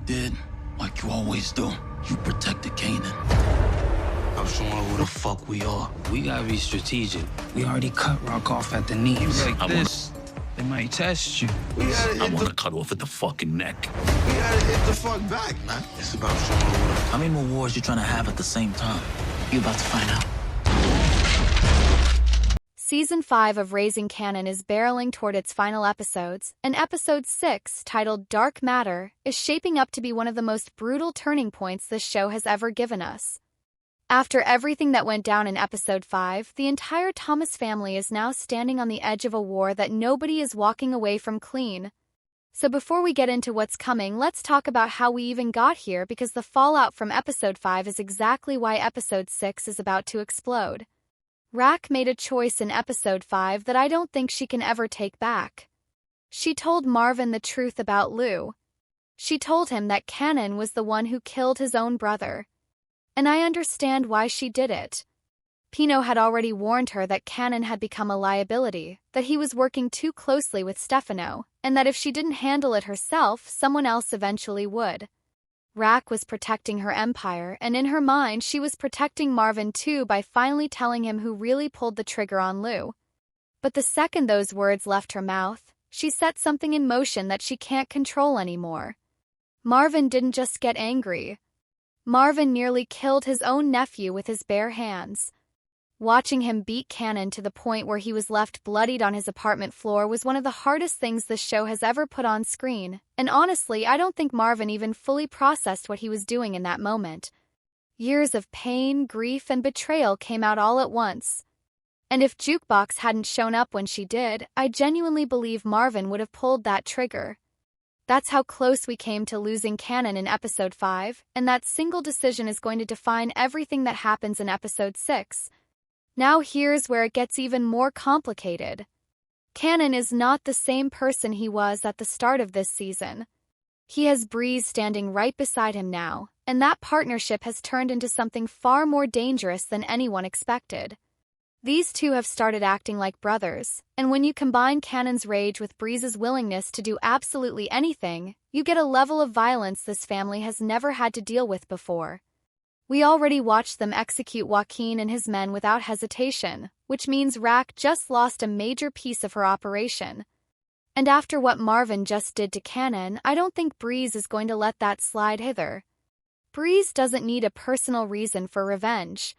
Did like you always do. You protected Kanan. I'm showing who the fuck we are. We gotta be strategic. We already cut Rock off at the knees. Like this, they might test you. I wanna cut off at the fucking neck. We gotta hit the fuck back, man. It's about showing who the... How many more wars you trying to have at the same time? You about to find out. Season 5 of Raising Kanan is barreling toward its final episodes, and Episode 6, titled Dark Matter, is shaping up to be one of the most brutal turning points this show has ever given us. After everything that went down in Episode 5, the entire Thomas family is now standing on the edge of a war that nobody is walking away from clean. So before we get into what's coming, let's talk about how we even got here, because the fallout from Episode 5 is exactly why Episode 6 is about to explode. Rack made a choice in Episode 5 that I don't think she can ever take back. She told Marvin the truth about Lou. She told him that Kanan was the one who killed his own brother. And I understand why she did it. Pino had already warned her that Kanan had become a liability, that he was working too closely with Stefano, and that if she didn't handle it herself, someone else eventually would. Rack was protecting her empire, and in her mind she was protecting Marvin too by finally telling him who really pulled the trigger on Lou. But the second those words left her mouth, she set something in motion that she can't control anymore. Marvin didn't just get angry. Marvin nearly killed his own nephew with his bare hands. Watching him beat Kanan to the point where he was left bloodied on his apartment floor was one of the hardest things this show has ever put on screen, and honestly, I don't think Marvin even fully processed what he was doing in that moment. Years of pain, grief, and betrayal came out all at once. And if Jukebox hadn't shown up when she did, I genuinely believe Marvin would have pulled that trigger. That's how close we came to losing Kanan in Episode 5, and that single decision is going to define everything that happens in Episode 6. Now here's where it gets even more complicated. Kanan is not the same person he was at the start of this season. He has Breeze standing right beside him now, and that partnership has turned into something far more dangerous than anyone expected. These two have started acting like brothers, and when you combine Kanan's rage with Breeze's willingness to do absolutely anything, you get a level of violence this family has never had to deal with before. We already watched them execute Joaquin and his men without hesitation, which means Rack just lost a major piece of her operation. And after what Marvin just did to Kanan, I don't think Breeze is going to let that slide either. Breeze doesn't need a personal reason for revenge.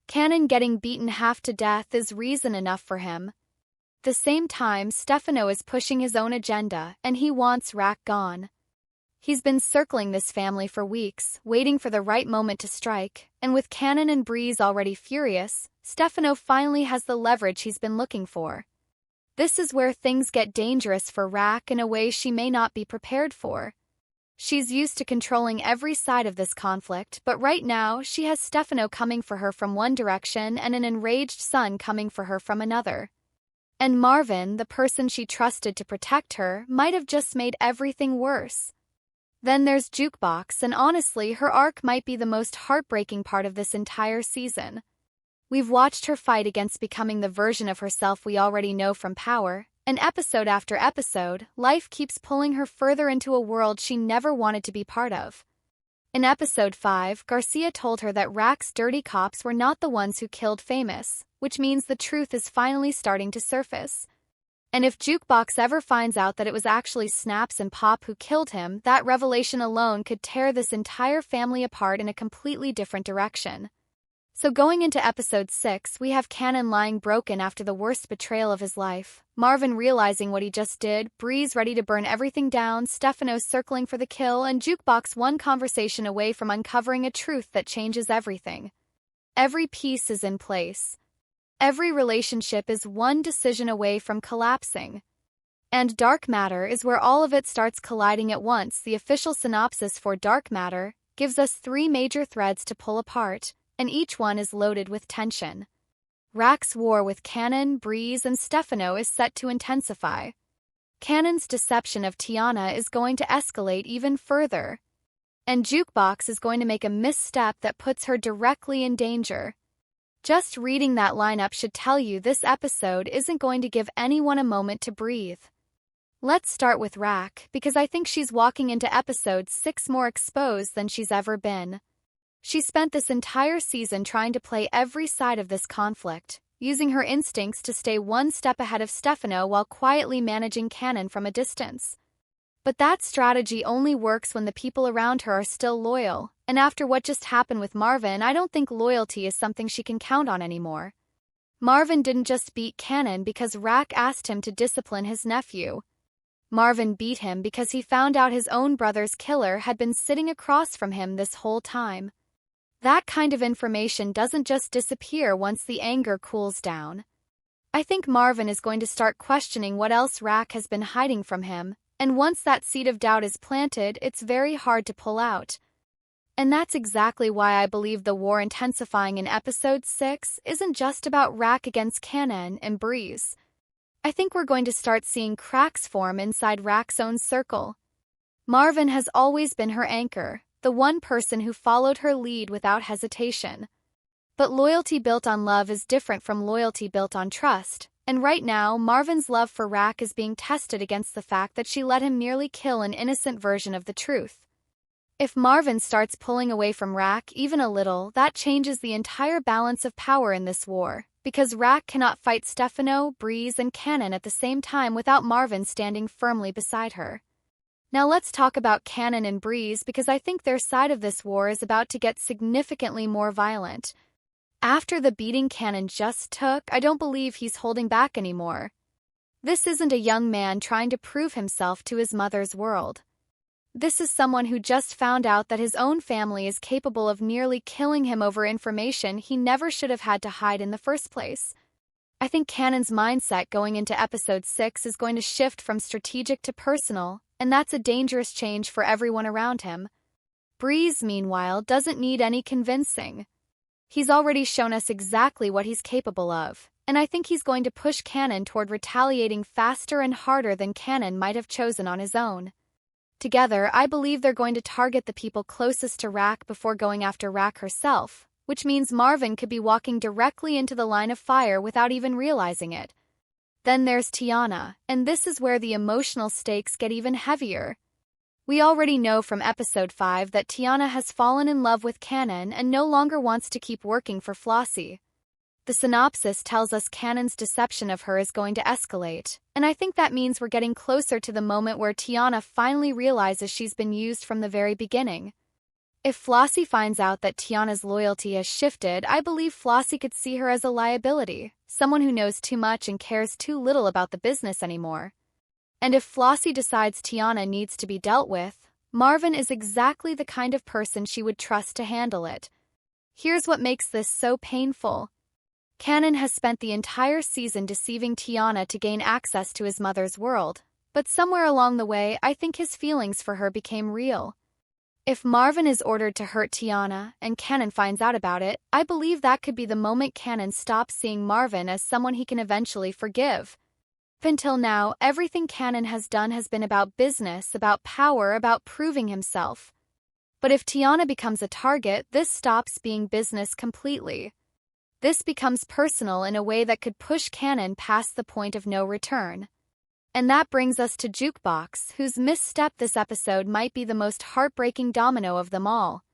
Kanan getting beaten half to death is reason enough for him. At the same time, Stefano is pushing his own agenda, and he wants Rack gone. He's been circling this family for weeks, waiting for the right moment to strike, and with Kanan and Breeze already furious, Stefano finally has the leverage he's been looking for. This is where things get dangerous for Rack in a way she may not be prepared for. She's used to controlling every side of this conflict, but right now she has Stefano coming for her from one direction and an enraged son coming for her from another. And Marvin, the person she trusted to protect her, might have just made everything worse. Then there's Jukebox, and honestly, her arc might be the most heartbreaking part of this entire season. We've watched her fight against becoming the version of herself we already know from Power, and episode after episode, life keeps pulling her further into a world she never wanted to be part of. In Episode 5, Garcia told her that Rack's dirty cops were not the ones who killed Famous, which means the truth is finally starting to surface. And if Jukebox ever finds out that it was actually Snaps and Pop who killed him, that revelation alone could tear this entire family apart in a completely different direction. So going into Episode 6, we have Kanan lying broken after the worst betrayal of his life, Marvin realizing what he just did, Breeze ready to burn everything down, Stefano circling for the kill, and Jukebox one conversation away from uncovering a truth that changes everything. Every piece is in place. Every relationship is one decision away from collapsing. And Dark Matter is where all of it starts colliding at once. The official synopsis for Dark Matter gives us 3 major threads to pull apart, and each one is loaded with tension. Rack's war with Kanan, Breeze, and Stefano is set to intensify. Kanan's deception of Tiana is going to escalate even further. And Jukebox is going to make a misstep that puts her directly in danger. Just reading that lineup should tell you this episode isn't going to give anyone a moment to breathe. Let's start with Rack, because I think she's walking into episode 6 more exposed than she's ever been. She spent this entire season trying to play every side of this conflict, using her instincts to stay one step ahead of Stefano while quietly managing Kanan from a distance. But that strategy only works when the people around her are still loyal, and after what just happened with Marvin, I don't think loyalty is something she can count on anymore. Marvin didn't just beat Kanan because Rack asked him to discipline his nephew. Marvin beat him because he found out his own brother's killer had been sitting across from him this whole time. That kind of information doesn't just disappear once the anger cools down. I think Marvin is going to start questioning what else Rack has been hiding from him, and once that seed of doubt is planted, it's very hard to pull out. And that's exactly why I believe the war intensifying in episode 6 isn't just about Rack against Kanan and Breeze. I think we're going to start seeing cracks form inside Rack's own circle. Marvin has always been her anchor, the one person who followed her lead without hesitation. But loyalty built on love is different from loyalty built on trust, and right now, Marvin's love for Rack is being tested against the fact that she let him nearly kill an innocent version of the truth. If Marvin starts pulling away from Rack even a little, that changes the entire balance of power in this war, because Rack cannot fight Stefano, Breeze, and Kanan at the same time without Marvin standing firmly beside her. Now let's talk about Kanan and Breeze, because I think their side of this war is about to get significantly more violent. After the beating Kanan just took, I don't believe he's holding back anymore. This isn't a young man trying to prove himself to his mother's world. This is someone who just found out that his own family is capable of nearly killing him over information he never should have had to hide in the first place. I think Kanan's mindset going into episode 6 is going to shift from strategic to personal, and that's a dangerous change for everyone around him. Breeze, meanwhile, doesn't need any convincing. He's already shown us exactly what he's capable of, and I think he's going to push Kanan toward retaliating faster and harder than Kanan might have chosen on his own. Together, I believe they're going to target the people closest to Rack before going after Rack herself, which means Marvin could be walking directly into the line of fire without even realizing it. Then there's Tiana, and this is where the emotional stakes get even heavier. We already know from episode 5 that Tiana has fallen in love with Kanan and no longer wants to keep working for Flossie. The synopsis tells us Kanan's deception of her is going to escalate, and I think that means we're getting closer to the moment where Tiana finally realizes she's been used from the very beginning. If Flossie finds out that Tiana's loyalty has shifted, I believe Flossie could see her as a liability, someone who knows too much and cares too little about the business anymore. And if Flossie decides Tiana needs to be dealt with, Marvin is exactly the kind of person she would trust to handle it. Here's what makes this so painful. Kanan has spent the entire season deceiving Tiana to gain access to his mother's world, but somewhere along the way, I think his feelings for her became real. If Marvin is ordered to hurt Tiana and Kanan finds out about it, I believe that could be the moment Kanan stops seeing Marvin as someone he can eventually forgive. Up until now, everything Kanan has done has been about business, about power, about proving himself. But if Tiana becomes a target, this stops being business completely. This becomes personal in a way that could push Kanan past the point of no return. And that brings us to Jukebox, whose misstep this episode might be the most heartbreaking domino of them all.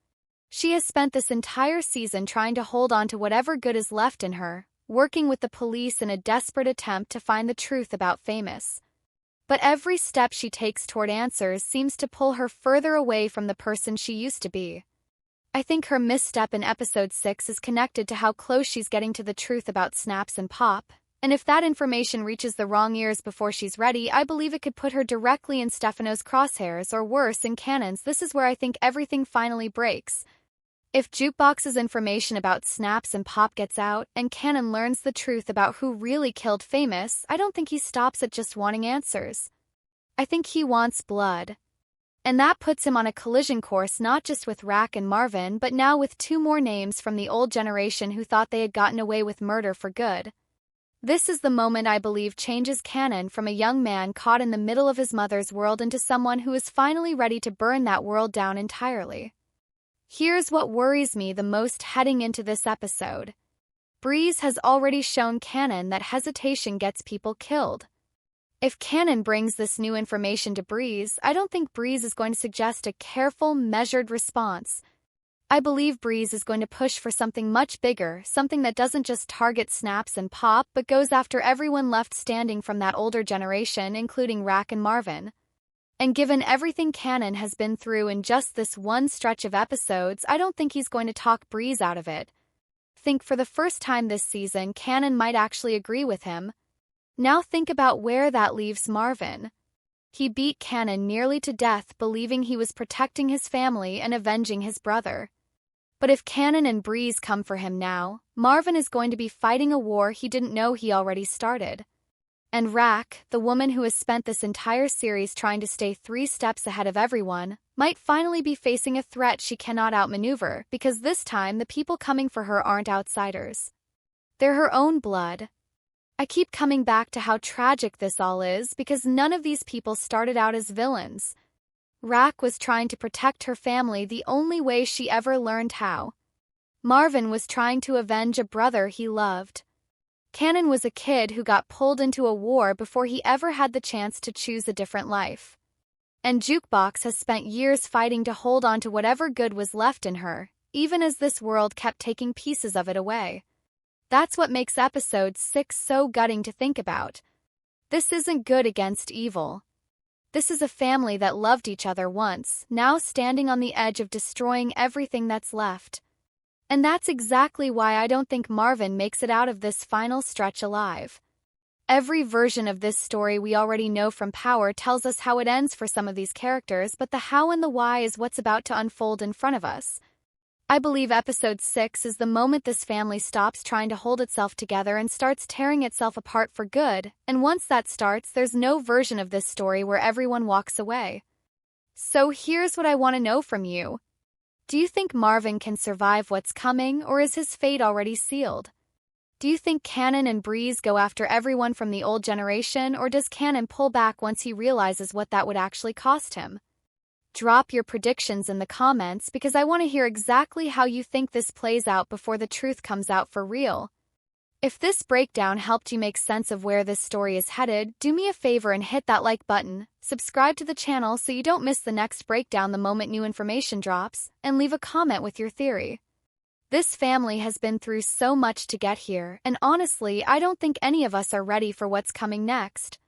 She has spent this entire season trying to hold on to whatever good is left in her, working with the police in a desperate attempt to find the truth about Famous. But every step she takes toward answers seems to pull her further away from the person she used to be. I think her misstep in episode 6 is connected to how close she's getting to the truth about Snaps and Pop, and if that information reaches the wrong ears before she's ready, I believe it could put her directly in Stefano's crosshairs, or worse, in Kanan's. This is where I think everything finally breaks. If Jukebox's information about Snaps and Pop gets out, and Kanan learns the truth about who really killed Famous, I don't think he stops at just wanting answers. I think he wants blood. And that puts him on a collision course not just with Rack and Marvin, but now with 2 more names from the old generation who thought they had gotten away with murder for good. This is the moment I believe changes Kanan from a young man caught in the middle of his mother's world into someone who is finally ready to burn that world down entirely. Here's what worries me the most heading into this episode. Breeze has already shown Kanan that hesitation gets people killed. If Kanan brings this new information to Breeze, I don't think Breeze is going to suggest a careful, measured response. I believe Breeze is going to push for something much bigger, something that doesn't just target Snaps and Pop but goes after everyone left standing from that older generation, including Rack and Marvin. And given everything Kanan has been through in just this one stretch of episodes, I don't think he's going to talk Breeze out of it. Think for the first time this season, Kanan might actually agree with him. Now think about where that leaves Marvin. He beat Kanan nearly to death, believing he was protecting his family and avenging his brother. But if Kanan and Breeze come for him now, Marvin is going to be fighting a war he didn't know he already started. And Rack, the woman who has spent this entire series trying to stay 3 steps ahead of everyone, might finally be facing a threat she cannot outmaneuver, because this time the people coming for her aren't outsiders. They're her own blood. I keep coming back to how tragic this all is, because none of these people started out as villains. Rack was trying to protect her family the only way she ever learned how. Marvin was trying to avenge a brother he loved. Kanan was a kid who got pulled into a war before he ever had the chance to choose a different life. And Jukebox has spent years fighting to hold on to whatever good was left in her, even as this world kept taking pieces of it away. That's what makes episode 6 so gutting to think about. This isn't good against evil. This is a family that loved each other once, now standing on the edge of destroying everything that's left. And that's exactly why I don't think Marvin makes it out of this final stretch alive. Every version of this story we already know from Power tells us how it ends for some of these characters, but the how and the why is what's about to unfold in front of us. I believe episode 6 is the moment this family stops trying to hold itself together and starts tearing itself apart for good, and once that starts, there's no version of this story where everyone walks away. So here's what I want to know from you. Do you think Marvin can survive what's coming, or is his fate already sealed? Do you think Kanan and Breeze go after everyone from the old generation, or does Kanan pull back once he realizes what that would actually cost him? Drop your predictions in the comments, because I want to hear exactly how you think this plays out before the truth comes out for real. If this breakdown helped you make sense of where this story is headed, do me a favor and hit that like button, subscribe to the channel so you don't miss the next breakdown the moment new information drops, and leave a comment with your theory. This family has been through so much to get here, and honestly, I don't think any of us are ready for what's coming next.